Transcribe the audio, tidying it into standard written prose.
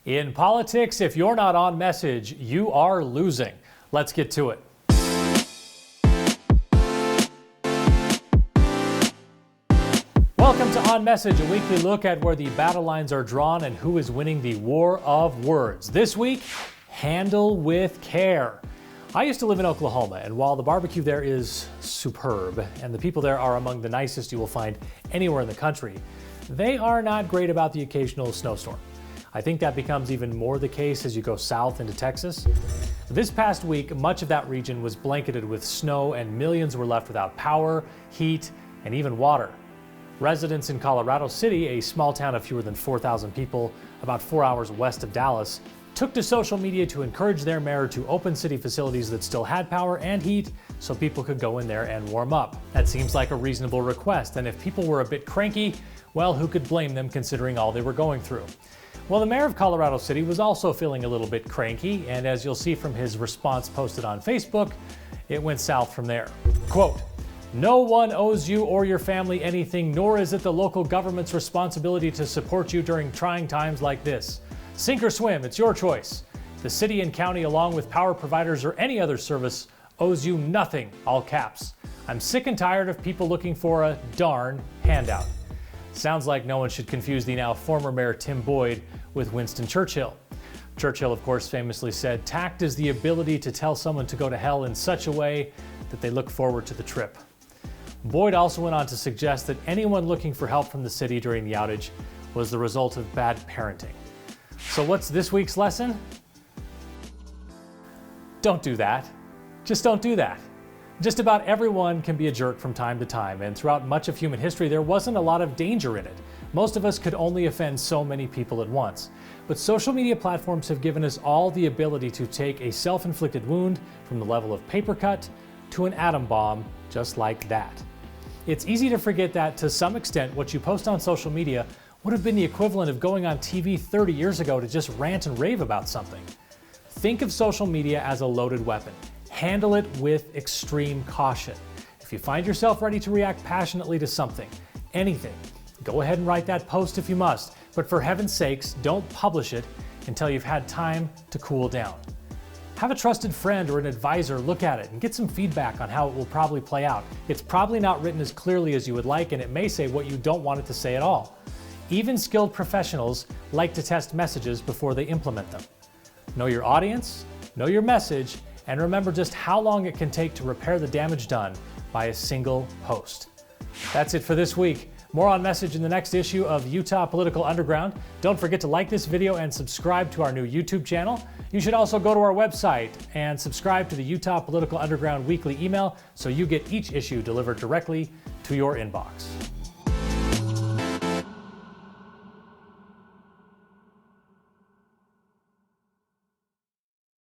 In politics, if you're not on message, you are losing. Let's get to it. Welcome to On Message, a weekly look at where the battle lines are drawn and who is winning the war of words. This week, handle with care. I used to live in Oklahoma, and while the barbecue there is superb, and the people there are among the nicest you will find anywhere in the country, they are not great about the occasional snowstorm. I think that becomes even more the case as you go south into Texas. This past week, much of that region was blanketed with snow and millions were left without power, heat, and even water. Residents in Colorado City, a small town of fewer than 4,000 people, about 4 hours west of Dallas, took to social media to encourage their mayor to open city facilities that still had power and heat so people could go in there and warm up. That seems like a reasonable request, and if people were a bit cranky, well, who could blame them considering all they were going through? Well, the mayor of Colorado City was also feeling a little bit cranky, and as you'll see from his response posted on Facebook, it went south from there. Quote, "No one owes you or your family anything, nor is it the local government's responsibility to support you during trying times like this. Sink or swim, it's your choice. The city and county, along with power providers or any other service, owes you nothing," all caps. "I'm sick and tired of people looking for a darn handout." Sounds like no one should confuse the now former Mayor Tim Boyd with Winston Churchill. Churchill, of course, famously said, "Tact is the ability to tell someone to go to hell in such a way that they look forward to the trip." Boyd also went on to suggest that anyone looking for help from the city during the outage was the result of bad parenting. So what's this week's lesson? Don't do that. Just don't do that. Just about everyone can be a jerk from time to time, and throughout much of human history, there wasn't a lot of danger in it. Most of us could only offend so many people at once. But social media platforms have given us all the ability to take a self-inflicted wound from the level of paper cut to an atom bomb, just like that. It's easy to forget that, to some extent, what you post on social media would have been the equivalent of going on TV 30 years ago to just rant and rave about something. Think of social media as a loaded weapon. Handle it with extreme caution. If you find yourself ready to react passionately to something, anything, go ahead and write that post if you must, but for heaven's sakes, don't publish it until you've had time to cool down. Have a trusted friend or an advisor look at it and get some feedback on how it will probably play out. It's probably not written as clearly as you would like, and it may say what you don't want it to say at all. Even skilled professionals like to test messages before they implement them. Know your audience, know your message, and remember just how long it can take to repair the damage done by a single post. That's it for this week. More On Message in the next issue of Utah Political Underground. Don't forget to like this video and subscribe to our new YouTube channel. You should also go to our website and subscribe to the Utah Political Underground weekly email so you get each issue delivered directly to your inbox.